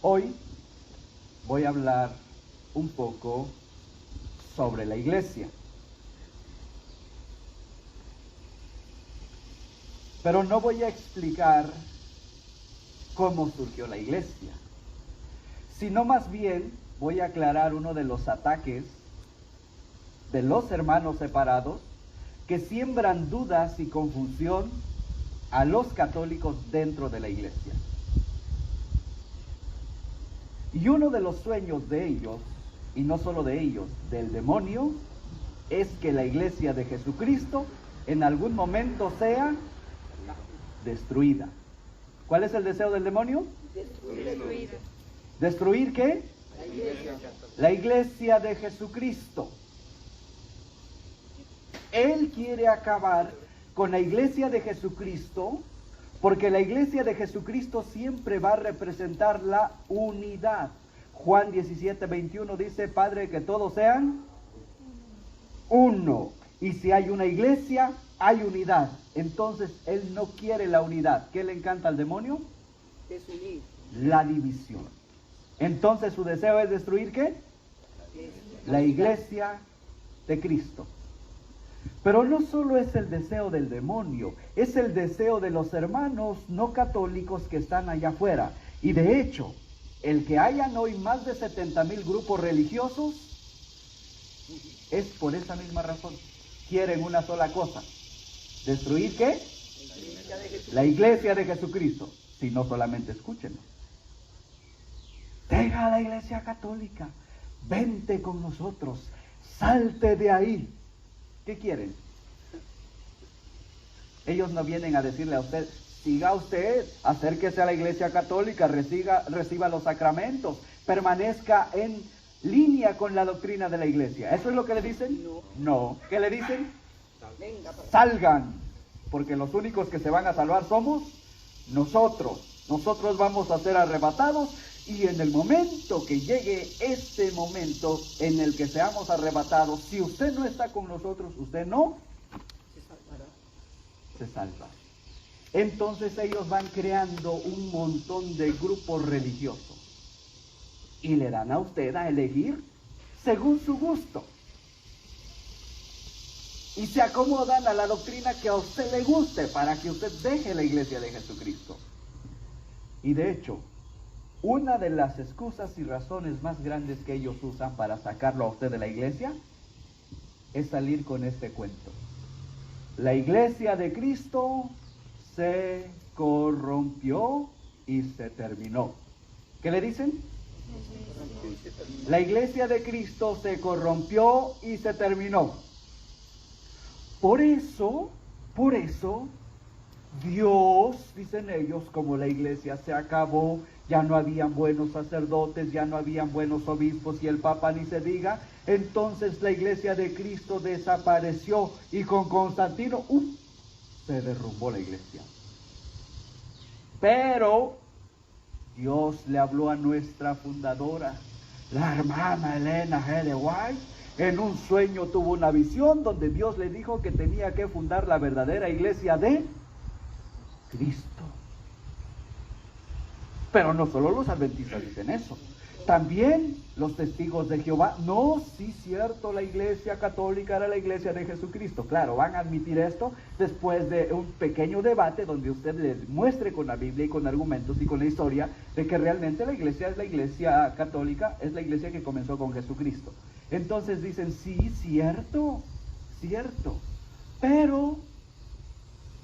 Hoy voy a hablar un poco sobre la iglesia. Pero no voy a explicar cómo surgió la iglesia, sino más bien voy a aclarar uno de los ataques de los hermanos separados que siembran dudas y confusión a los católicos dentro de la iglesia. Y uno de los sueños de ellos, y no solo de ellos, del demonio, es que la iglesia de Jesucristo en algún momento sea destruida. ¿Cuál es el deseo del demonio? Destruida. ¿Destruir qué? La iglesia de Jesucristo. Él quiere acabar con la iglesia de Jesucristo, porque la iglesia de Jesucristo siempre va a representar la unidad. Juan 17:21 dice: Padre, que todos sean uno. Y si hay una iglesia, hay unidad. Entonces, Él no quiere la unidad. ¿Qué le encanta al demonio? Desunir. La división. Entonces, su deseo es destruir ¿qué? La iglesia de Cristo. Pero no solo es el deseo del demonio, es el deseo de los hermanos no católicos que están allá afuera. Y de hecho, el que hayan hoy más de 70,000 grupos religiosos es por esa misma razón. Quieren una sola cosa: ¿destruir qué? La iglesia de Jesucristo. Si no, solamente escúchenlo. Deja a la iglesia católica, vente con nosotros, salte de ahí. ¿Qué quieren? Ellos no vienen a decirle a usted: siga usted, acérquese a la iglesia católica, reciba los sacramentos, permanezca en línea con la doctrina de la iglesia. ¿Eso es lo que le dicen? No. ¿Qué le dicen? Salgan, porque los únicos que se van a salvar somos nosotros. Nosotros vamos a ser arrebatados, y en el momento que llegue este momento en el que seamos arrebatados, si usted no está con nosotros, usted no se salva. Entonces ellos van creando un montón de grupos religiosos y le dan a usted a elegir según su gusto, y se acomodan a la doctrina que a usted le guste para que usted deje la iglesia de Jesucristo. Y de hecho, una de las excusas y razones más grandes que ellos usan para sacarlo a usted de la iglesia es salir con este cuento: la iglesia de Cristo se corrompió y se terminó. ¿Qué le dicen? La iglesia de Cristo se corrompió y se terminó. Por eso, Dios, dicen ellos, como la iglesia se acabó, ya no habían buenos sacerdotes, ya no habían buenos obispos, y el Papa ni se diga, entonces la iglesia de Cristo desapareció, y con Constantino, se derrumbó la iglesia. Pero Dios le habló a nuestra fundadora, la hermana Elena G. de White. En un sueño tuvo una visión donde Dios le dijo que tenía que fundar la verdadera iglesia de Cristo. Pero no solo los adventistas dicen eso, también los testigos de Jehová. No, sí, cierto, la iglesia católica era la iglesia de Jesucristo. Claro, van a admitir esto después de un pequeño debate donde usted les muestre con la Biblia y con argumentos y con la historia de que realmente la iglesia católica es la iglesia que comenzó con Jesucristo. Entonces dicen: sí, cierto, pero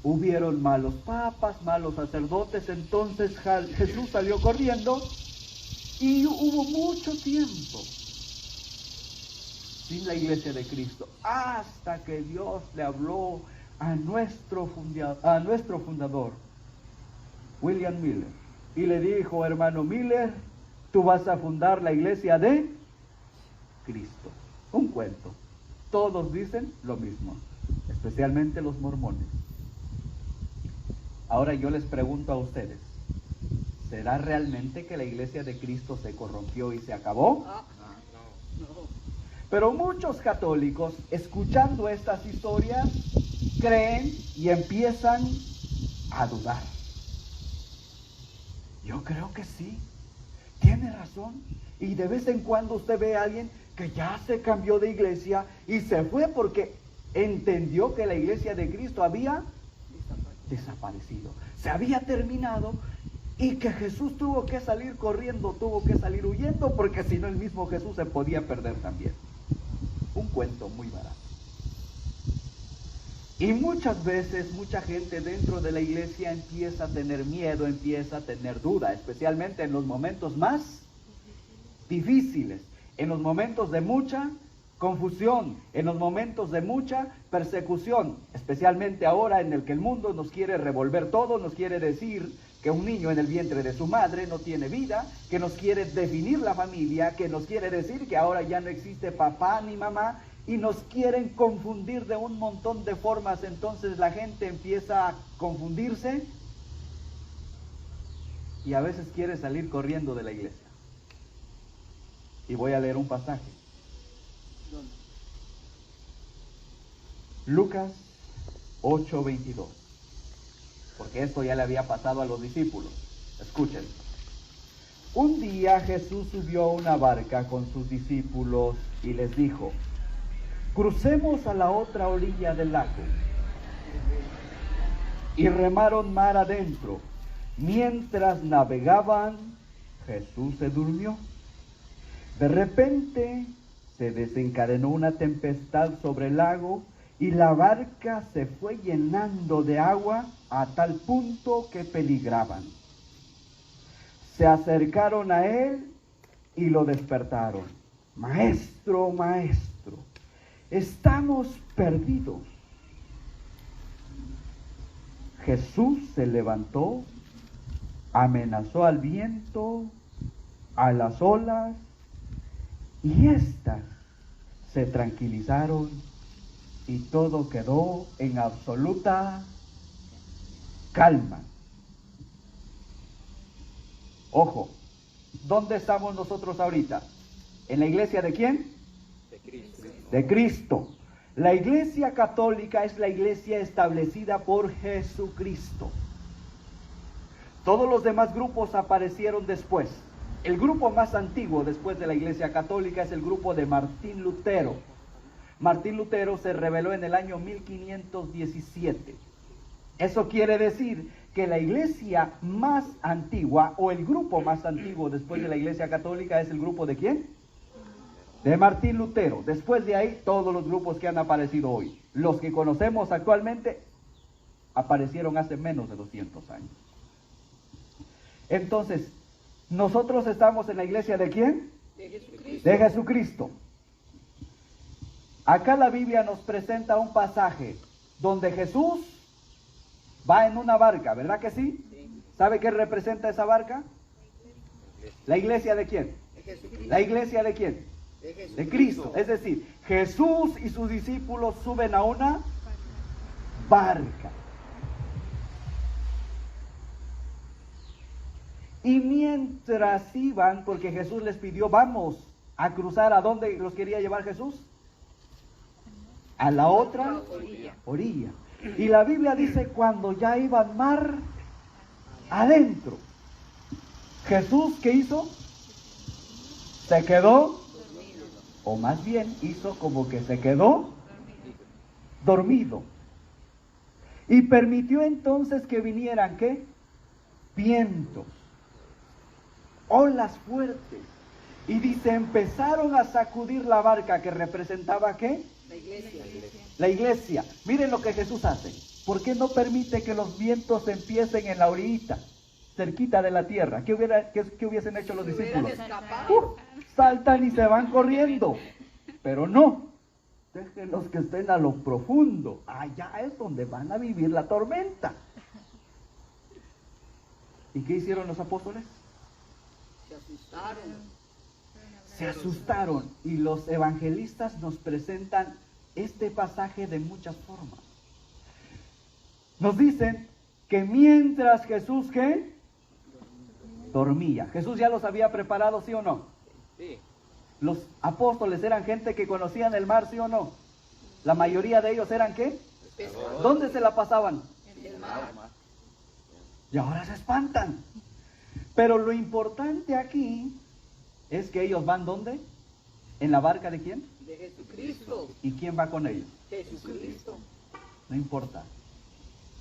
hubieron malos papas, malos sacerdotes. Entonces Jesús salió corriendo y hubo mucho tiempo sin la iglesia de Cristo, hasta que Dios le habló a nuestro fundador, William Miller, y le dijo: hermano Miller, tú vas a fundar la iglesia de Cristo. Un cuento. Todos dicen lo mismo, especialmente los mormones. Ahora yo les pregunto a ustedes: ¿será realmente que la iglesia de Cristo se corrompió y se acabó? No. Pero muchos católicos, escuchando estas historias, creen y empiezan a dudar. Yo creo que sí. tiene razón. Y de vez en cuando usted ve a alguien que ya se cambió de iglesia y se fue porque entendió que la iglesia de Cristo había desaparecido, se había terminado, y que Jesús tuvo que salir corriendo, tuvo que salir huyendo, porque si no el mismo Jesús se podía perder también. Un cuento muy barato. Y muchas veces mucha gente dentro de la iglesia empieza a tener miedo, empieza a tener duda, especialmente en los momentos más difíciles, en los momentos de mucha confusión, en los momentos de mucha persecución, especialmente ahora en el que el mundo nos quiere revolver todo, nos quiere decir que un niño en el vientre de su madre no tiene vida, que nos quiere definir la familia, que nos quiere decir que ahora ya no existe papá ni mamá, y nos quieren confundir de un montón de formas. Entonces la gente empieza a confundirse y a veces quiere salir corriendo de la iglesia. Y voy a leer un pasaje. Lucas 8:22. Porque esto ya le había pasado a los discípulos. Escuchen. Un día Jesús subió a una barca con sus discípulos y les dijo: crucemos a la otra orilla del lago. Y remaron mar adentro. Mientras navegaban, Jesús se durmió. De repente se desencadenó una tempestad sobre el lago y la barca se fue llenando de agua a tal punto que peligraban. Se acercaron a él y lo despertaron. Maestro, maestro, estamos perdidos. Jesús se levantó, amenazó al viento, a las olas, y éstas se tranquilizaron y todo quedó en absoluta calma. Ojo, ¿dónde estamos nosotros ahorita? ¿En la iglesia de quién? De Cristo. De Cristo. La iglesia católica es la iglesia establecida por Jesucristo. Todos los demás grupos aparecieron después. El grupo más antiguo después de la iglesia católica es el grupo de Martín Lutero. Martín Lutero se rebeló en el año 1517. Eso quiere decir que la iglesia más antigua, o el grupo más antiguo después de la iglesia católica, es el grupo ¿de quién? De Martín Lutero. Después de ahí, todos los grupos que han aparecido hoy, los que conocemos actualmente, aparecieron hace menos de 200 años. Entonces, nosotros estamos en la iglesia ¿de quién? De Jesucristo. De Jesucristo. Acá la Biblia nos presenta un pasaje donde Jesús va en una barca, ¿verdad que sí? Sí. ¿Sabe qué representa esa barca? ¿La iglesia de quién? De Jesucristo. ¿La iglesia de quién? De Jesucristo. De Cristo. Es decir, Jesús y sus discípulos suben a una barca. Y mientras iban, porque Jesús les pidió, vamos a cruzar, ¿a dónde los quería llevar Jesús? A la otra orilla. Y la Biblia dice, cuando ya iban mar adentro, Jesús, ¿qué hizo? Se quedó, o más bien hizo como que se quedó dormido. Y permitió entonces que vinieran, ¿qué? Vientos, olas fuertes. Y dice, empezaron a sacudir la barca, que representaba ¿qué? La iglesia. La iglesia. Miren lo que Jesús hace. ¿Por qué no permite que los vientos empiecen en la orillita, cerquita de la tierra? ¿Qué hubiesen hecho los discípulos? Saltan y se van corriendo. Pero no. Déjenlos que estén a lo profundo. Allá es donde van a vivir la tormenta. ¿Y qué hicieron los apóstoles? Se asustaron. Se asustaron, y los evangelistas nos presentan este pasaje de muchas formas. Nos dicen que mientras Jesús, ¿qué? Dormía. Jesús ya los había preparado, ¿sí o no? Sí. Los apóstoles eran gente que conocían el mar, ¿sí o no? La mayoría de ellos eran ¿qué? Pescadores. ¿Dónde se la pasaban? En el mar. Y ahora se espantan. Pero lo importante aquí es que ellos van ¿dónde? ¿En la barca de quién? De Jesucristo. ¿Y quién va con ellos? Jesucristo. No importa.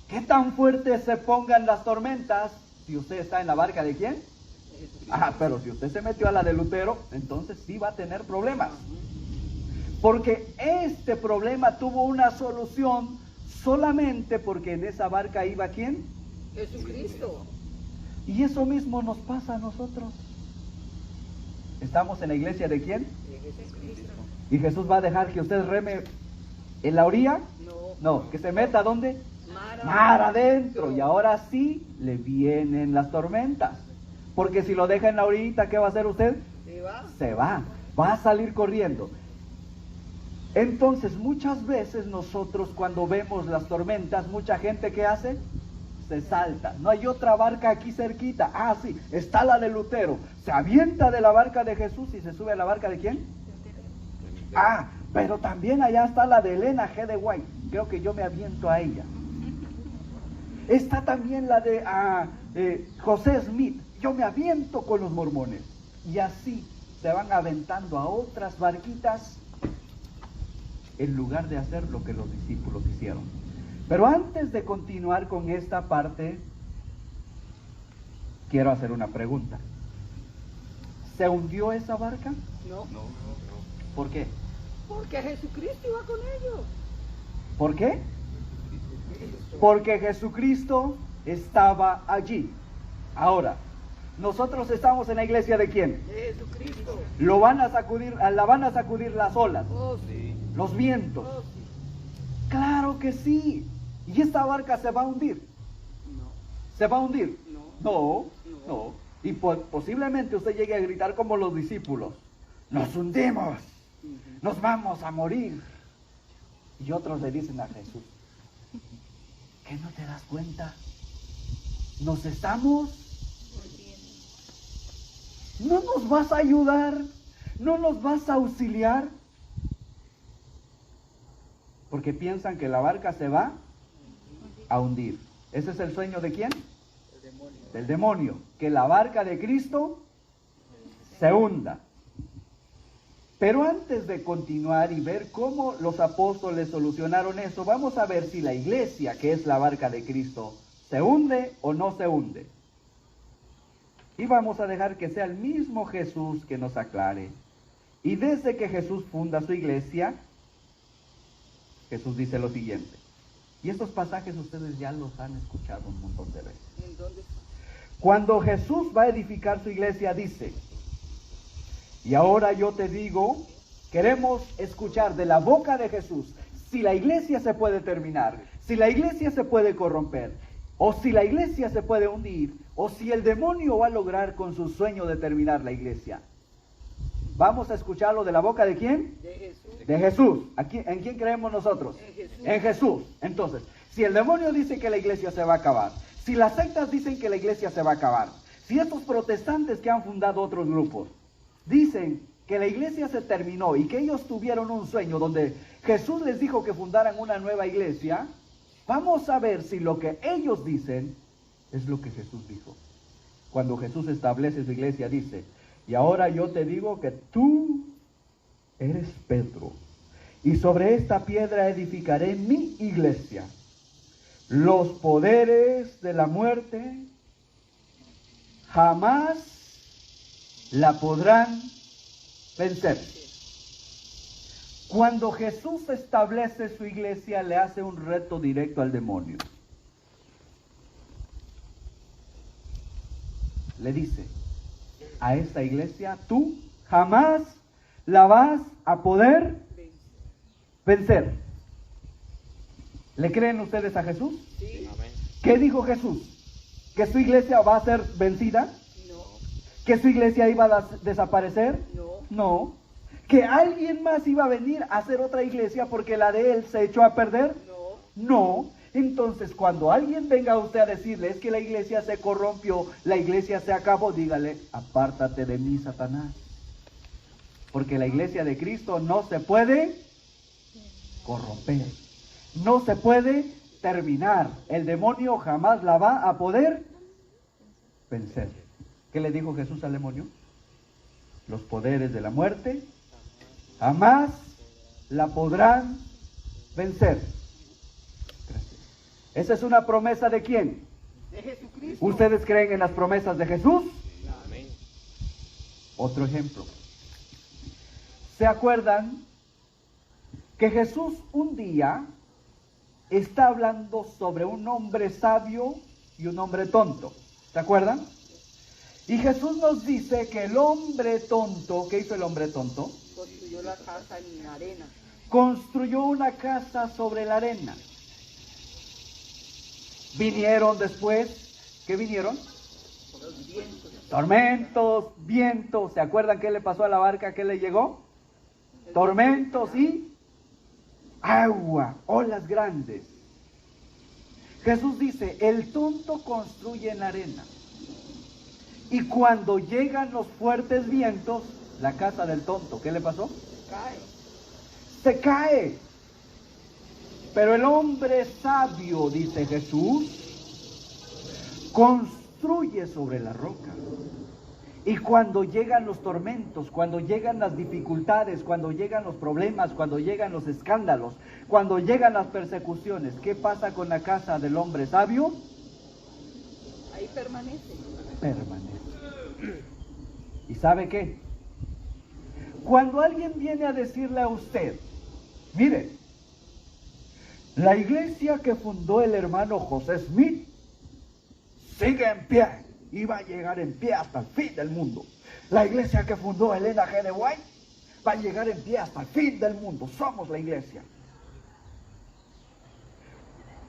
¿Qué tan fuertes se pongan las tormentas si usted está en la barca de quién? De Jesucristo. Ah, pero si usted se metió a la de Lutero, entonces sí va a tener problemas. Porque este problema tuvo una solución solamente porque en esa barca iba ¿quién? Jesucristo. Y eso mismo nos pasa a nosotros. ¿Estamos en la iglesia de quién? De Jesucristo. ¿Y Jesús va a dejar que usted reme en la orilla? No. No, que se meta ¿dónde? Mar Mar adentro. Y ahora sí le vienen las tormentas. Porque si lo deja en la orillita, ¿qué va a hacer usted? Se va. Se va a salir corriendo. Entonces muchas veces nosotros cuando vemos las tormentas, mucha gente ¿qué hace? Se salta. No hay otra barca aquí cerquita. Ah, sí, está la de Lutero. Se avienta de la barca de Jesús y se sube a la barca de ¿quién? Ah, pero también allá está la de Elena G. de White. Creo que yo me aviento a ella. Está también la de José Smith. Yo me aviento con los mormones. Y así se van aventando a otras barquitas en lugar de hacer lo que los discípulos hicieron. Pero antes de continuar con esta parte, quiero hacer una pregunta. ¿Se hundió esa barca? No. ¿Por qué? Porque Jesucristo iba con ellos. ¿Por qué? Porque Jesucristo estaba allí. Ahora, nosotros estamos en la iglesia de ¿quién? De Jesucristo. La van a sacudir las olas, Oh, sí. los vientos. Oh, sí. Claro que sí. ¿Y esta barca se va a hundir? No. ¿Se va a hundir? No. No. Y posiblemente usted llegue a gritar como los discípulos: ¡nos hundimos! ¡Nos vamos a morir! Y otros le dicen a Jesús: ¿qué no te das cuenta? Nos estamos... ¿No nos vas a ayudar? ¿No nos vas a auxiliar? Porque piensan que la barca se va a hundir. ¿Ese es el sueño de quién? El demonio. Del demonio. Que la barca de Cristo se hunda. Pero antes de continuar y ver cómo los apóstoles solucionaron eso, vamos a ver si la iglesia, que es la barca de Cristo, se hunde o no se hunde. Y vamos a dejar que sea el mismo Jesús que nos aclare. Y desde que Jesús funda su iglesia, Jesús dice lo siguiente. Y estos pasajes ustedes ya los han escuchado un montón de veces. ¿En dónde está? Cuando Jesús va a edificar su iglesia, dice: y ahora yo te digo, queremos escuchar de la boca de Jesús si la iglesia se puede terminar, si la iglesia se puede corromper, o si la iglesia se puede hundir, o si el demonio va a lograr con su sueño de terminar la iglesia. Vamos a escucharlo de la boca de ¿quién? De Jesús. De Jesús. ¿En quién creemos nosotros? En Jesús. En Jesús. Entonces, si el demonio dice que la iglesia se va a acabar, si las sectas dicen que la iglesia se va a acabar, si estos protestantes que han fundado otros grupos dicen que la iglesia se terminó y que ellos tuvieron un sueño donde Jesús les dijo que fundaran una nueva iglesia, vamos a ver si lo que ellos dicen es lo que Jesús dijo. Cuando Jesús establece su iglesia, dice: y ahora yo te digo que tú eres Pedro, y sobre esta piedra edificaré mi iglesia. Los poderes de la muerte jamás la podrán vencer. Cuando Jesús establece su iglesia, le hace un reto directo al demonio. Le dice: a esta iglesia tú jamás la vas a poder vencer. ¿Le creen ustedes a Jesús? Sí. Amén. ¿Qué dijo Jesús? ¿Que su iglesia va a ser vencida? No. ¿Que su iglesia iba a desaparecer? No. No. ¿Que alguien más iba a venir a hacer otra iglesia porque la de él se echó a perder? No. No. Entonces, cuando alguien venga a usted a decirle: es que la iglesia se corrompió, la iglesia se acabó, dígale: apártate de mí, Satanás. Porque la iglesia de Cristo no se puede corromper, no se puede terminar. El demonio jamás la va a poder vencer. ¿Qué le dijo Jesús al demonio? los poderes de la muerte jamás la podrán vencer. Gracias. ¿Esa es una promesa de quién? De Jesucristo. ¿Ustedes creen en las promesas de Jesús? Amén. Otro ejemplo. ¿Se acuerdan que Jesús un día está hablando sobre un hombre sabio y un hombre tonto? ¿Se acuerdan? Y Jesús nos dice que el hombre tonto, ¿qué hizo el hombre tonto? Construyó la casa en la arena. Construyó una casa sobre la arena. Vinieron después, ¿qué vinieron? Los vientos. Tormentos, vientos. ¿Se acuerdan qué le pasó a la barca? ¿Qué le llegó? Tormentos y agua, olas grandes. Jesús dice, el tonto construye en la arena. Y cuando llegan los fuertes vientos, la casa del tonto, ¿qué le pasó? Cae. Se cae. Pero el hombre sabio, dice Jesús, construye sobre la roca. Y cuando llegan los tormentos, cuando llegan las dificultades, cuando llegan los problemas, cuando llegan los escándalos, cuando llegan las persecuciones, ¿qué pasa con la casa del hombre sabio? Ahí permanece. Permanece. ¿Y sabe qué? Cuando alguien viene a decirle a usted, mire, la iglesia que fundó el hermano José Smith sigue en pie y va a llegar en pie hasta el fin del mundo. La iglesia que fundó Elena G. de White va a llegar en pie hasta el fin del mundo. Somos la iglesia.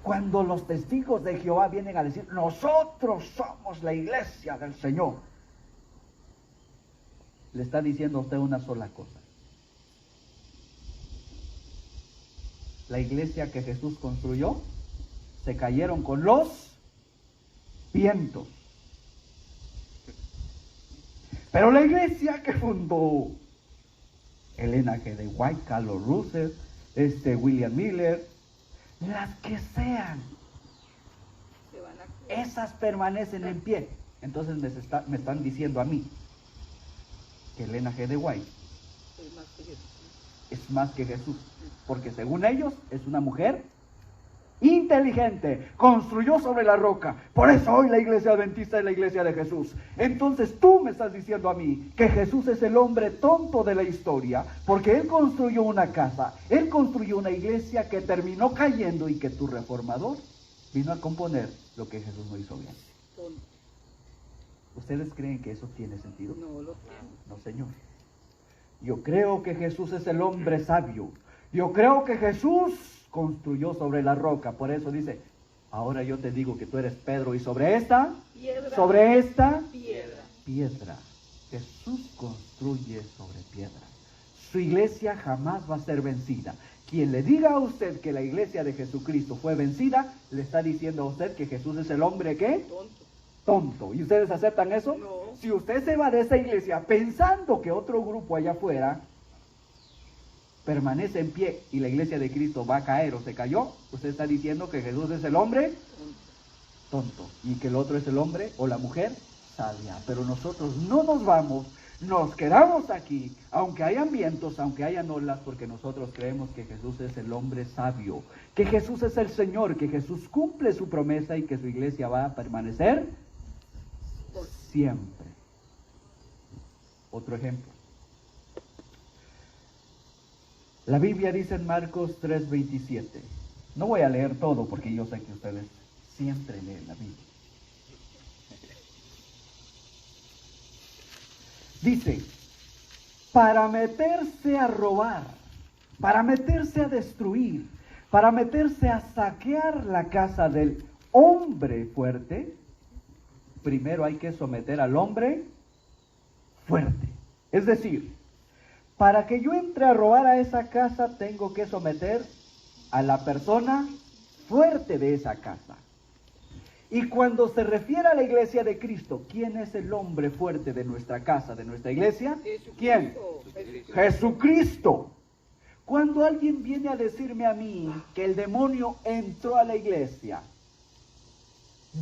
Cuando los testigos de Jehová vienen a decir, nosotros somos la iglesia del Señor, le está diciendo a usted una sola cosa. La iglesia que Jesús construyó, se cayeron con los vientos. Pero la iglesia que fundó Elena G. de White, Carlos Russell, William Miller, las que sean, Se van a... esas permanecen en pie. Entonces me están diciendo a mí que Elena G. de White Es más que Jesús. es más que Jesús, porque según ellos es una mujer inteligente, construyó sobre la roca. Por eso hoy la iglesia adventista es la iglesia de Jesús. Entonces tú me estás diciendo a mí que Jesús es el hombre tonto de la historia, porque él construyó una casa, él construyó una iglesia que terminó cayendo y que tu reformador vino a componer lo que Jesús no hizo bien. Tonto. ¿Ustedes creen que eso tiene sentido? No lo tiene. No, Señor. Yo creo que Jesús es el hombre sabio. Yo creo que Jesús construyó sobre la roca. Por eso dice, ahora yo te digo que tú eres Pedro y sobre esta Piedra. piedra. Jesús construye sobre piedra. Su iglesia jamás va a ser vencida. Quien le diga a usted que la iglesia de Jesucristo fue vencida, le está diciendo a usted que Jesús es el hombre ¿qué? Tonto. Tonto. ¿Y ustedes aceptan eso? No. Si usted se va de esa iglesia pensando que otro grupo allá afuera permanece en pie y la iglesia de Cristo va a caer o se cayó, usted está diciendo que Jesús es el hombre tonto y que el otro es el hombre o la mujer sabia. Pero nosotros no nos vamos, nos quedamos aquí, aunque hayan vientos, aunque hayan olas, porque nosotros creemos que Jesús es el hombre sabio, que Jesús es el Señor, que Jesús cumple su promesa y que su iglesia va a permanecer siempre. Otro ejemplo. La Biblia dice en Marcos 3:27. No voy a leer todo porque yo sé que ustedes siempre leen la Biblia. Dice, para meterse a robar, para meterse a destruir, para meterse a saquear la casa del hombre fuerte, primero hay que someter al hombre fuerte. Es decir, para que yo entre a robar a esa casa, tengo que someter a la persona fuerte de esa casa. Y cuando se refiere a la iglesia de Cristo, ¿quién es el hombre fuerte de nuestra casa, de nuestra iglesia? ¿Quién? Jesucristo. Cuando alguien viene a decirme a mí que el demonio entró a la iglesia,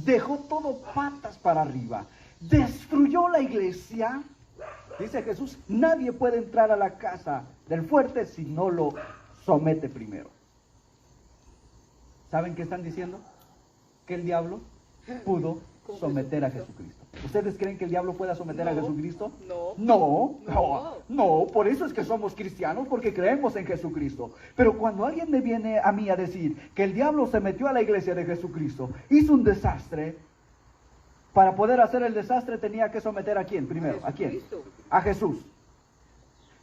dejó todo patas para arriba, destruyó la iglesia, Dice Jesús, nadie puede entrar a la casa del fuerte si no lo somete primero. ¿Saben qué están diciendo? Que el diablo pudo someter a Jesucristo. ¿Ustedes creen que el diablo pueda someter a Jesucristo? No, por eso es que somos cristianos, porque creemos en Jesucristo. Pero cuando alguien me viene a mí a decir que el diablo se metió a la iglesia de Jesucristo, hizo un desastre, para poder hacer el desastre tenía que someter ¿a quién primero? ¿A quién? A Jesús.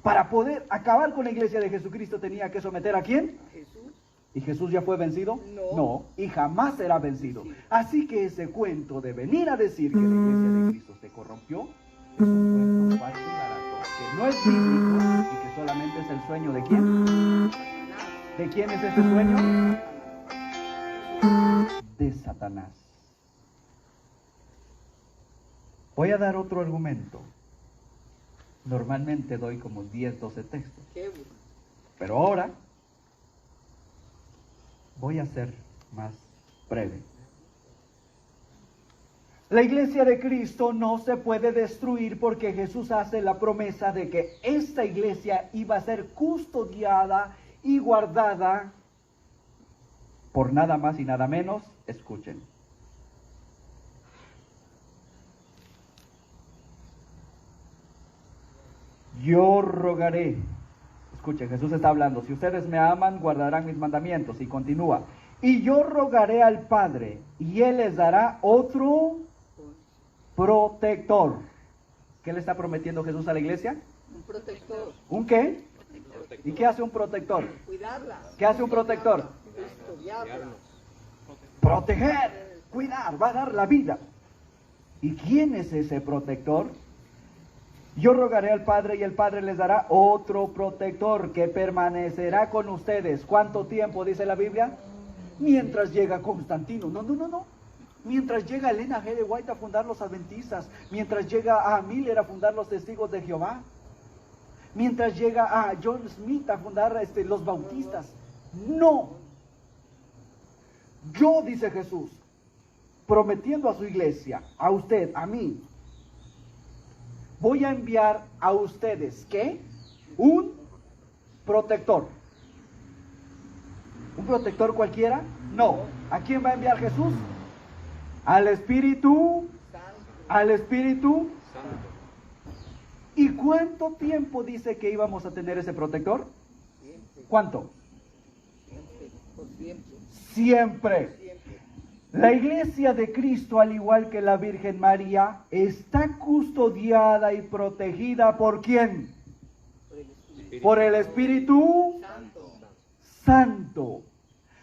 Para poder acabar con la iglesia de Jesucristo tenía que someter ¿a quién? A Jesús. ¿Y Jesús ya fue vencido? No. No, y jamás será vencido. Sí. Así que ese cuento de venir a decir que la iglesia de Cristo se corrompió es un cuento falso y barato, que no es bíblico y que solamente es el sueño de quién. ¿De quién es ese sueño? De Satanás. Voy a dar otro argumento. Normalmente doy como 10, 12 textos. Qué bueno. Pero ahora voy a ser más breve. La iglesia de Cristo no se puede destruir porque Jesús hace la promesa de que esta iglesia iba a ser custodiada y guardada por nada más y nada menos. Escuchen. Yo rogaré. Escuchen, Jesús está hablando. Si ustedes me aman, guardarán mis mandamientos. Y continúa. Y yo rogaré al Padre, y Él les dará otro protector. ¿Qué le está prometiendo Jesús a la iglesia? Un protector. ¿Un qué? ¿Y qué hace un protector? Cuidarla. ¿Qué hace un protector? Custodiarla. Proteger, cuidar, va a dar la vida. ¿Y quién es ese protector? Yo rogaré al Padre y el Padre les dará otro protector que permanecerá con ustedes. ¿Cuánto tiempo dice la Biblia? Mientras llega Constantino. No. Mientras llega Elena G. de White a fundar los adventistas. Mientras llega a Miller a fundar los testigos de Jehová. Mientras llega a John Smith a fundar los bautistas. No. Yo, dice Jesús, prometiendo a su iglesia, a usted, a mí, voy a enviar a ustedes, ¿qué? Un protector. ¿Un protector cualquiera? No. ¿A quién va a enviar Jesús? Al Espíritu. Al Espíritu. ¿Y cuánto tiempo dice que íbamos a tener ese protector? ¿Cuánto? Siempre. La iglesia de Cristo, al igual que la Virgen María, está custodiada y protegida ¿por quién? Por el Espíritu Santo.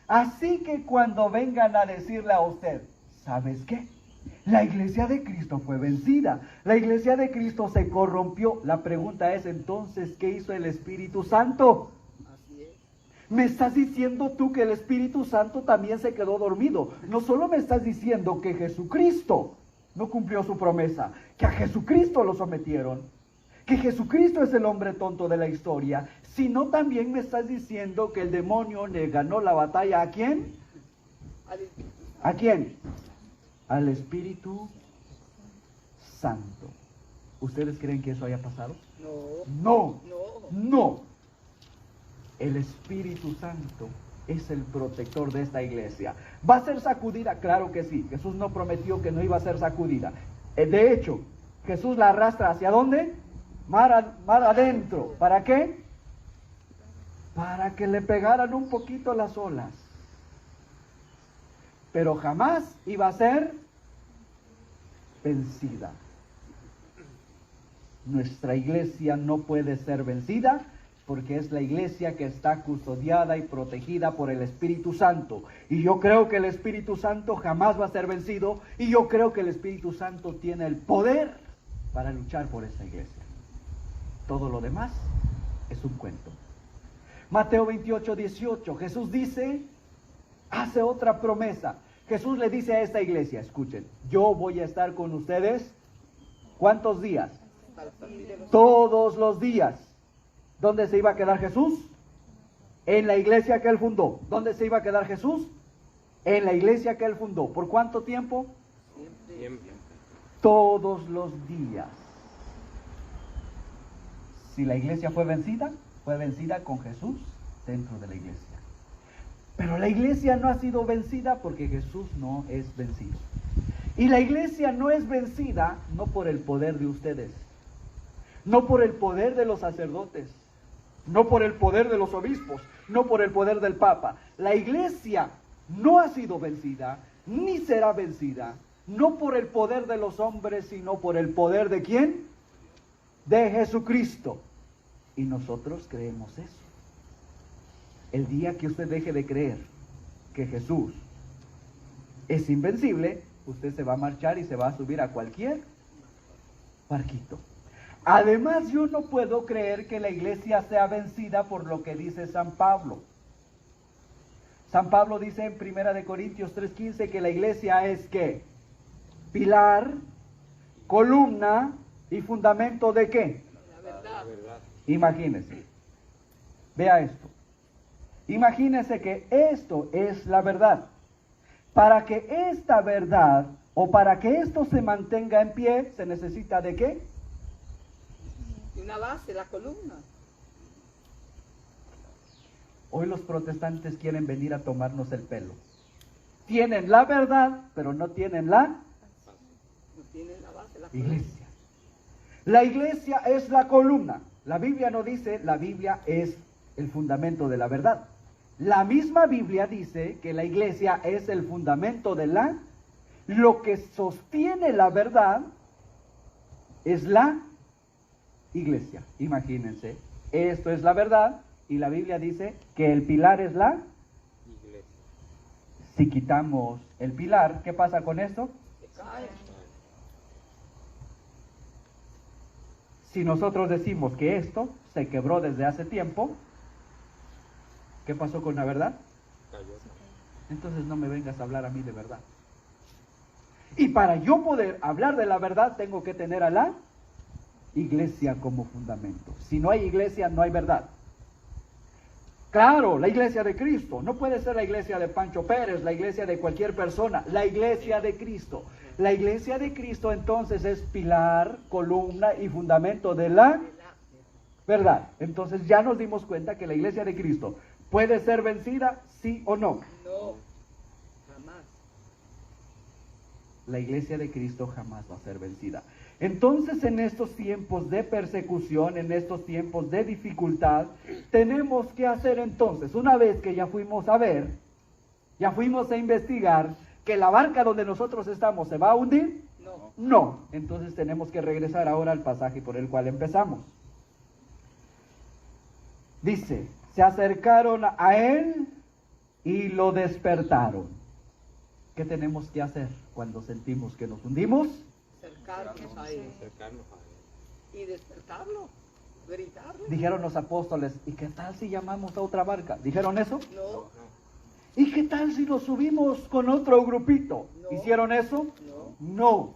Así que cuando vengan a decirle a usted, ¿sabes qué? La iglesia de Cristo fue vencida. La iglesia de Cristo se corrompió. La pregunta es entonces, ¿qué hizo el Espíritu Santo? ¿Me estás diciendo tú que el Espíritu Santo también se quedó dormido? No solo me estás diciendo que Jesucristo no cumplió su promesa, que a Jesucristo lo sometieron, que Jesucristo es el hombre tonto de la historia, sino también me estás diciendo que el demonio le ganó la batalla ¿a quién? ¿A quién? Al Espíritu Santo. ¿Ustedes creen que eso haya pasado? No. El Espíritu Santo es el protector de esta iglesia. ¿Va a ser sacudida? Claro que sí. Jesús no prometió que no iba a ser sacudida. De hecho, Jesús la arrastra ¿hacia dónde? Mar adentro. ¿Para qué? Para que le pegaran un poquito las olas. Pero jamás iba a ser vencida. Nuestra iglesia no puede ser vencida porque es la iglesia que está custodiada y protegida por el Espíritu Santo. Y yo creo que el Espíritu Santo jamás va a ser vencido, y yo creo que el Espíritu Santo tiene el poder para luchar por esta iglesia. Todo lo demás es un cuento. Mateo 28, 18, Jesús dice, hace otra promesa. Jesús le dice a esta iglesia, escuchen, yo voy a estar con ustedes, ¿cuántos días? Todos los días. ¿Dónde se iba a quedar Jesús? En la iglesia que Él fundó. ¿Dónde se iba a quedar Jesús? En la iglesia que Él fundó. ¿Por cuánto tiempo? Siempre. Todos los días. Si la iglesia fue vencida con Jesús dentro de la iglesia. Pero la iglesia no ha sido vencida porque Jesús no es vencido. Y la iglesia no es vencida no por el poder de ustedes, no por el poder de los sacerdotes, no por el poder de los obispos, no por el poder del Papa. La iglesia no ha sido vencida, ni será vencida, no por el poder de los hombres, sino por el poder ¿de quién? De Jesucristo. Y nosotros creemos eso. El día que usted deje de creer que Jesús es invencible, usted se va a marchar y se va a subir a cualquier barquito. Además, yo no puedo creer que la iglesia sea vencida por lo que dice San Pablo. San Pablo dice en 1 Corintios 3:15 que la iglesia es ¿qué? Pilar, columna y fundamento ¿de qué? La verdad. Imagínese. Vea esto. Imagínese que esto es la verdad. Para que esta verdad o para que esto se mantenga en pie, se necesita ¿de qué? Y una base, la columna. Hoy los protestantes quieren venir a tomarnos el pelo. Tienen la verdad, pero no tienen la No tienen la base, la columna. iglesia. La iglesia es la columna. La Biblia no dice, la Biblia es el fundamento de la verdad. La misma Biblia dice que la iglesia es el fundamento de lo que sostiene la verdad es la iglesia. Imagínense, esto es la verdad y la Biblia dice que el pilar es la iglesia. Si quitamos el pilar, ¿qué pasa con esto? Se cae. Si nosotros decimos que esto se quebró desde hace tiempo, ¿qué pasó con la verdad? Cayó. Entonces no me vengas a hablar a mí de verdad. Y para yo poder hablar de la verdad, tengo que tener a la iglesia como fundamento. Si no hay iglesia, no hay verdad. Claro, la iglesia de Cristo. No puede ser la iglesia de Pancho Pérez, la iglesia de cualquier persona. La iglesia de Cristo. La iglesia de Cristo entonces es pilar, columna y fundamento de la verdad. Entonces ya nos dimos cuenta que la iglesia de Cristo puede ser vencida, sí o no. No, jamás. La iglesia de Cristo jamás va a ser vencida. Entonces, en estos tiempos de persecución, en estos tiempos de dificultad, tenemos que hacer entonces, una vez que ya fuimos a ver, ya fuimos a investigar, que la barca donde nosotros estamos se va a hundir, No. no. Entonces tenemos que regresar ahora al pasaje por el cual empezamos. Dice, se acercaron a él y lo despertaron. ¿Qué tenemos que hacer cuando sentimos que nos hundimos? Acercarnos a él. Acercarnos a él. Y despertarlo. Gritarle. Dijeron los apóstoles, ¿y qué tal si llamamos a otra barca? ¿Dijeron eso? No, ¿Y qué tal si nos subimos con otro grupito? No. ¿Hicieron eso? no. No.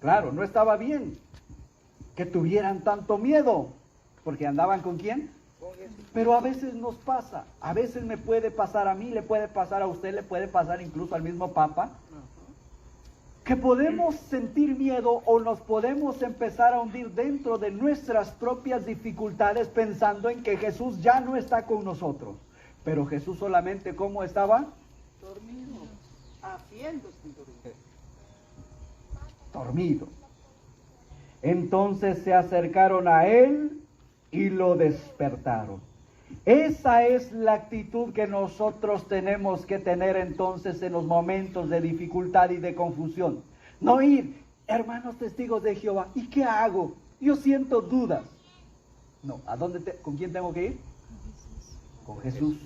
Claro, no estaba bien que tuvieran tanto miedo, porque andaban ¿con quién? Con Jesús. Pero a veces nos pasa, a veces me puede pasar a mí, le puede pasar a usted, le puede pasar incluso al mismo Papa, Ajá. que podemos sentir miedo o nos podemos empezar a hundir dentro de nuestras propias dificultades pensando en que Jesús ya no está con nosotros. Pero Jesús solamente, ¿cómo estaba? Dormido. Haciéndose dormir. Dormido. Entonces se acercaron a él y lo despertaron. Esa es la actitud que nosotros tenemos que tener entonces en los momentos de dificultad y de confusión. No ir, hermanos testigos de Jehová, ¿y qué hago? Yo siento dudas. No, ¿con quién tengo que ir? Con Jesús.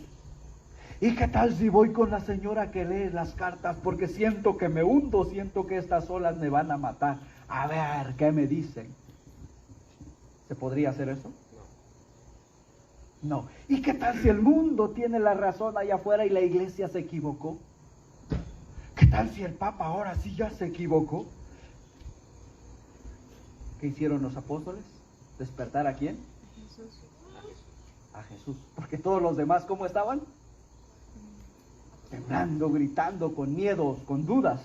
¿Y qué tal si voy con la señora que lee las cartas? Porque siento que me hundo, siento que estas olas me van a matar. A ver, ¿qué me dicen? ¿Se podría hacer eso? No. ¿Y qué tal si el mundo tiene la razón allá afuera y la iglesia se equivocó? ¿Qué tal si el Papa ahora sí ya se equivocó? ¿Qué hicieron los apóstoles? ¿Despertar a quién? A Jesús. Porque todos los demás, ¿cómo estaban? Temblando, gritando, con miedos, con dudas.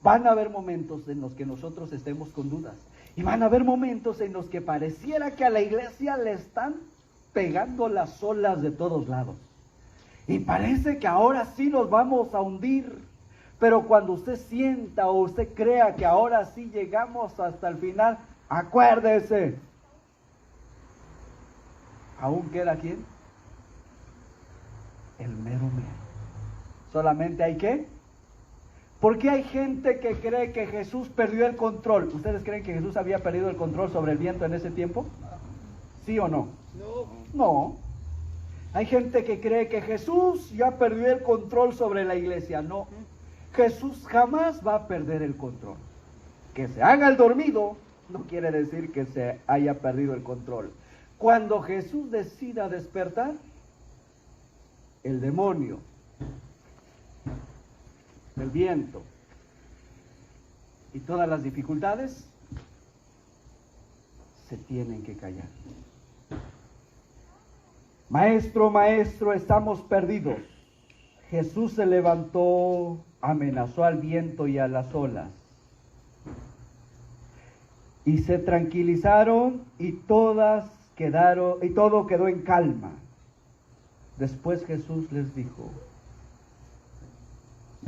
Van a haber momentos en los que nosotros estemos con dudas. Y van a haber momentos en los que pareciera que a la iglesia le están pegando las olas de todos lados. Y parece que ahora sí nos vamos a hundir. Pero cuando usted sienta o usted crea que ahora sí llegamos hasta el final, acuérdese. ¿Aún queda quién? El mero mero. Solamente hay que. ¿Por qué hay gente que cree que Jesús perdió el control? ¿Ustedes creen que Jesús había perdido el control sobre el viento en ese tiempo? ¿Sí o no? No. Hay gente que cree que Jesús ya perdió el control sobre la iglesia. No. Jesús jamás va a perder el control. Que se haga el dormido no quiere decir que se haya perdido el control. Cuando Jesús decida despertar, el demonio, el viento y todas las dificultades se tienen que callar. Maestro, maestro, estamos perdidos. Jesús se levantó, amenazó al viento y a las olas. Y se tranquilizaron y todo quedó en calma. Después Jesús les dijo: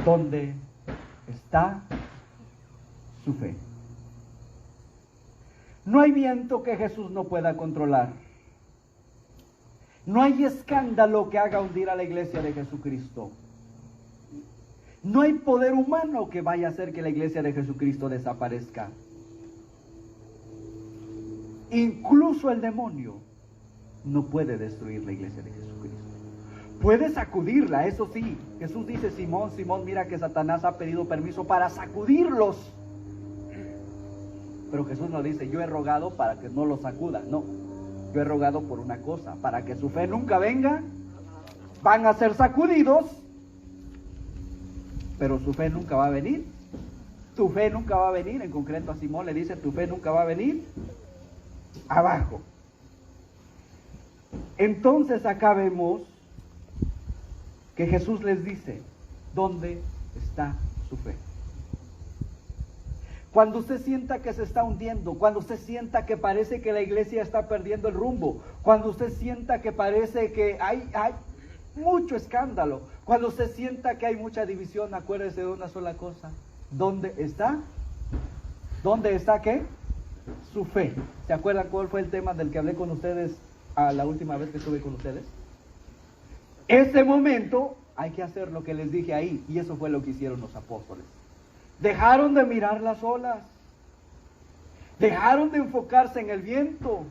¿dónde está su fe? No hay viento que Jesús no pueda controlar. No hay escándalo que haga hundir a la iglesia de Jesucristo. No hay poder humano que vaya a hacer que la iglesia de Jesucristo desaparezca. Incluso el demonio no puede destruir la iglesia de Jesucristo. Puede sacudirla, eso sí. Jesús dice: Simón, Simón, mira que Satanás ha pedido permiso para sacudirlos. Pero Jesús no dice: yo he rogado para que no los sacuda. No, yo he rogado por una cosa: para que su fe nunca venga. Van a ser sacudidos, pero su fe nunca va a venir. Tu fe nunca va a venir. En concreto a Simón le dice: tu fe nunca va a venir abajo. Entonces acá vemos que Jesús les dice: ¿dónde está su fe? Cuando usted sienta que se está hundiendo, cuando usted sienta que parece que la iglesia está perdiendo el rumbo, cuando usted sienta que parece que hay mucho escándalo, cuando usted sienta que hay mucha división, acuérdese de una sola cosa: ¿dónde está? ¿Dónde está qué? Su fe. ¿Se acuerdan cuál fue el tema del que hablé con ustedes la última vez que estuve con ustedes? Ese momento hay que hacer lo que les dije ahí, y eso fue lo que hicieron los apóstoles. Dejaron de mirar las olas, dejaron de enfocarse en el viento,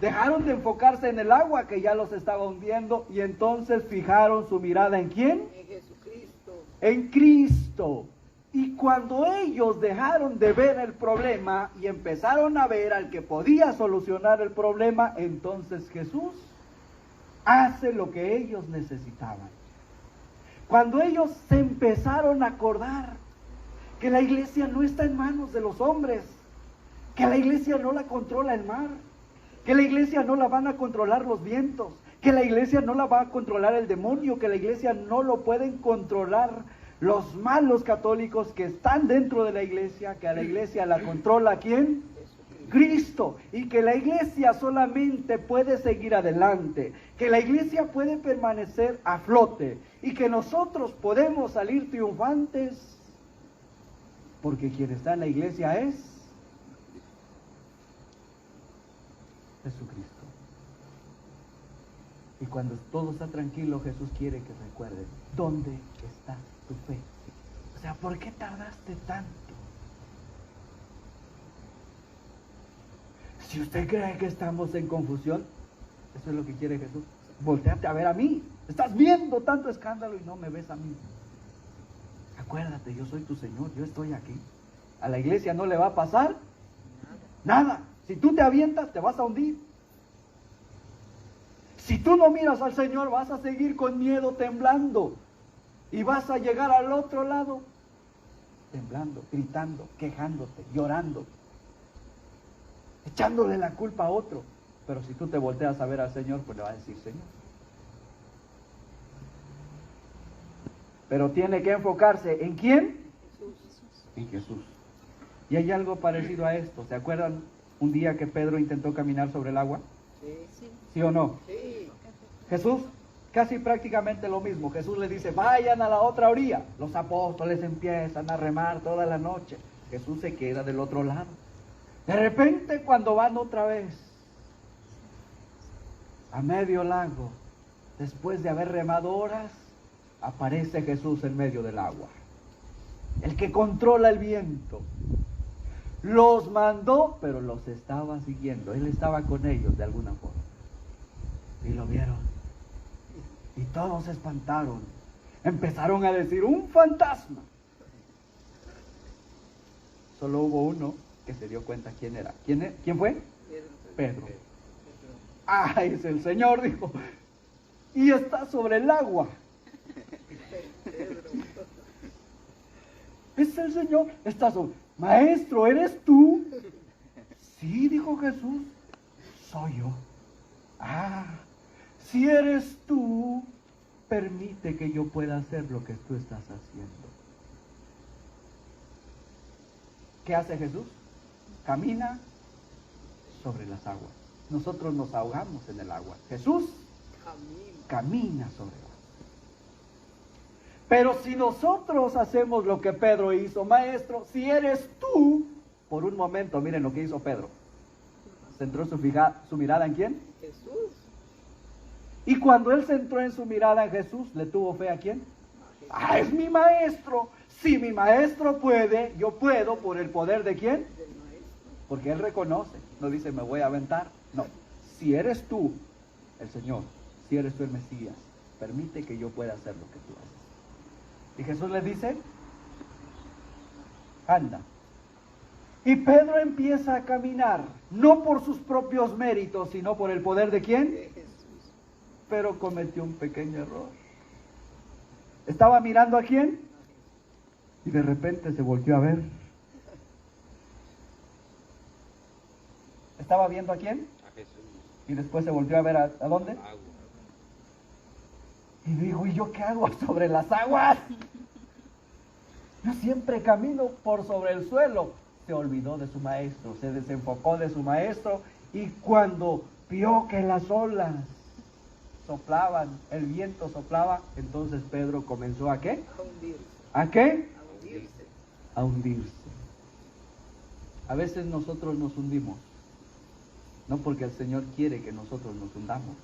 dejaron de enfocarse en el agua que ya los estaba hundiendo, y entonces fijaron su mirada ¿en quién? En Jesucristo. En Cristo. Y cuando ellos dejaron de ver el problema y empezaron a ver al que podía solucionar el problema, entonces Jesús hace lo que ellos necesitaban. Cuando ellos se empezaron a acordar que la iglesia no está en manos de los hombres, que la iglesia no la controla el mar, que la iglesia no la van a controlar los vientos, que la iglesia no la va a controlar el demonio, que la iglesia no lo pueden controlar los malos católicos que están dentro de la iglesia, que a la iglesia la controla ¿quién? Cristo. Y que la iglesia solamente puede seguir adelante, que la iglesia puede permanecer a flote, y que nosotros podemos salir triunfantes porque quien está en la iglesia es Jesucristo. Y cuando todo está tranquilo, Jesús quiere que recuerden: ¿dónde está tu fe? O sea, ¿por qué tardaste tanto? Si usted cree que estamos en confusión, eso es lo que quiere Jesús. Voltéate a ver a mí. Estás viendo tanto escándalo y no me ves a mí. Acuérdate, yo soy tu Señor, yo estoy aquí. A la iglesia no le va a pasar nada. Si tú te avientas, te vas a hundir. Si tú no miras al Señor, vas a seguir con miedo, temblando. Y vas a llegar al otro lado, temblando, gritando, quejándote, llorando, echándole la culpa a otro. Pero si tú te volteas a ver al Señor, pues le va a decir: Señor. Pero tiene que enfocarse ¿en quién? Jesús. En Jesús. Y hay algo parecido a esto. ¿Se acuerdan un día que Pedro intentó caminar sobre el agua? Sí, ¿Sí o no? sí. Jesús, casi prácticamente lo mismo. Jesús le dice, vayan a la otra orilla. Los apóstoles empiezan a remar toda la noche. Jesús se queda del otro lado. De repente, cuando van otra vez a medio lago, después de haber remado horas, aparece Jesús en medio del agua. El que controla el viento. Los mandó, pero los estaba siguiendo. Él estaba con ellos de alguna forma. Y lo vieron. Y todos se espantaron. Empezaron a decir, ¡un fantasma! Solo hubo uno que se dio cuenta quién era. ¿Quién fue? Pedro. Ah, es el Señor, dijo. Y está sobre el agua. Es el Señor. Está sobre. Maestro, ¿eres tú? Sí, dijo Jesús. Soy yo. Ah, si eres tú, permite que yo pueda hacer lo que tú estás haciendo. ¿Qué hace Jesús? Camina sobre las aguas. Nosotros nos ahogamos en el agua. Jesús camina sobre el agua. Pero si nosotros hacemos lo que Pedro hizo, maestro, si eres tú, por un momento, miren lo que hizo Pedro. Centró su mirada en ¿quién? Jesús. Y cuando él centró en su mirada en Jesús, ¿le tuvo fe a quién? Ah, es mi maestro. Si mi maestro puede, yo puedo por el poder de ¿quién? Del maestro. Porque él reconoce, no dice me voy a aventar. No, si eres tú el Señor, si eres tú el Mesías, permite que yo pueda hacer lo que tú haces. Y Jesús le dice, anda. Y Pedro empieza a caminar, no por sus propios méritos, sino por el poder de ¿quién? De Jesús. Pero cometió un pequeño error. Estaba mirando a quién y de repente se volvió a ver. Estaba viendo a quién A Jesús. y después se volvió a ver a dónde. Agua. Y dijo, ¿y yo qué hago sobre las aguas? Yo siempre camino por sobre el suelo. Se olvidó de su maestro, se desenfocó de su maestro y cuando vio que las olas soplaban, el viento soplaba, entonces Pedro comenzó ¿a qué? A hundirse. ¿A qué? A hundirse. A hundirse. A veces nosotros nos hundimos, no porque el Señor quiere que nosotros nos hundamos.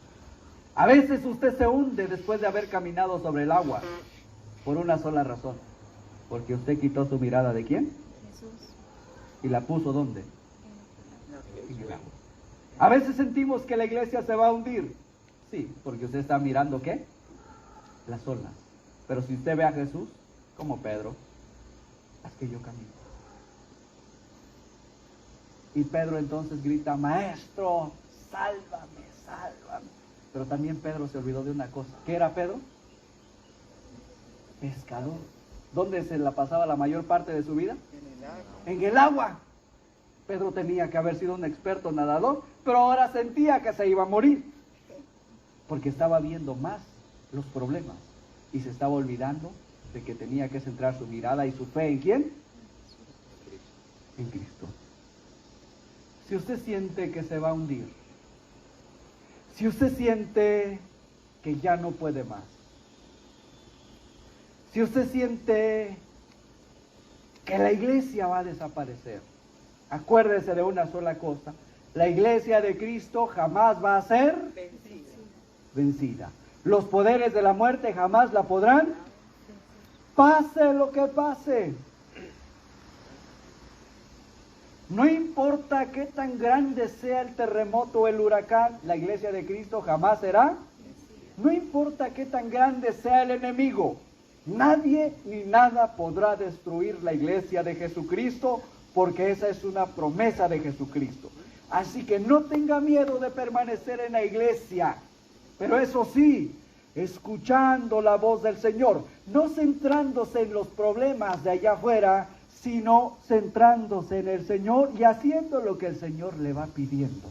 A veces usted se hunde después de haber caminado sobre el agua, por una sola razón, porque usted quitó su mirada ¿de quién? Jesús. Y la puso ¿dónde? No, En el agua. A veces sentimos que la iglesia se va a hundir, sí, porque usted está mirando ¿qué? Las olas. Pero si usted ve a Jesús, como Pedro, haz que yo camino. Y Pedro entonces grita, maestro, sálvame, sálvame. Pero también Pedro se olvidó de una cosa. ¿Qué era Pedro? Pescador. ¿Dónde se la pasaba la mayor parte de su vida? en el agua. En el agua. Pedro tenía que haber sido un experto nadador, pero ahora sentía que se iba a morir. Porque estaba viendo más los problemas y se estaba olvidando de que tenía que centrar su mirada y su fe ¿en quién? En Cristo. Si usted siente que se va a hundir, si usted siente que ya no puede más, si usted siente que la iglesia va a desaparecer, acuérdese de una sola cosa, la iglesia de Cristo jamás va a ser Vencida. vencida. Los poderes de la muerte jamás la podrán, pase lo que pase. No importa qué tan grande sea el terremoto o el huracán, la iglesia de Cristo jamás será. No importa qué tan grande sea el enemigo, nadie ni nada podrá destruir la iglesia de Jesucristo, porque esa es una promesa de Jesucristo. Así que no tenga miedo de permanecer en la iglesia, pero eso sí, escuchando la voz del Señor, no centrándose en los problemas de allá afuera, sino centrándose en el Señor y haciendo lo que el Señor le va pidiendo.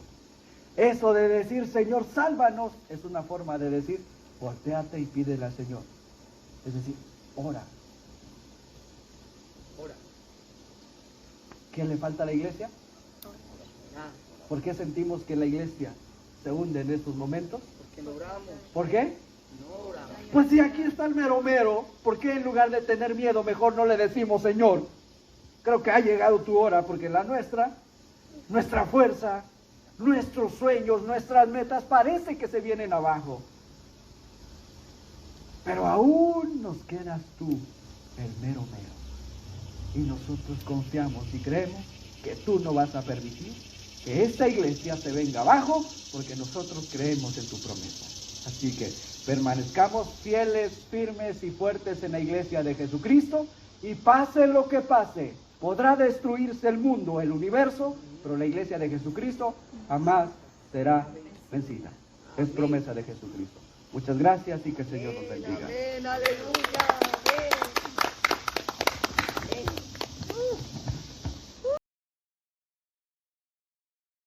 Eso de decir, Señor, sálvanos, es una forma de decir, voltéate y pídele al Señor. Es decir, ora. Ora. ¿Qué le falta a la iglesia? ¿Por qué sentimos que la iglesia se hunde en estos momentos? Porque no oramos. ¿Por qué? No oramos. Pues si aquí está el mero mero, ¿por qué en lugar de tener miedo mejor no le decimos, Señor, creo que ha llegado tu hora, porque la nuestra fuerza, nuestros sueños, nuestras metas parece que se vienen abajo? Pero aún nos quedas tú, el mero mero. Y nosotros confiamos y creemos que tú no vas a permitir que esta iglesia se venga abajo, porque nosotros creemos en tu promesa. Así que permanezcamos fieles, firmes y fuertes en la iglesia de Jesucristo, y pase lo que pase, podrá destruirse el mundo, el universo, pero la iglesia de Jesucristo jamás será vencida. Es promesa de Jesucristo. Muchas gracias y que el Señor nos bendiga. Amén, aleluya.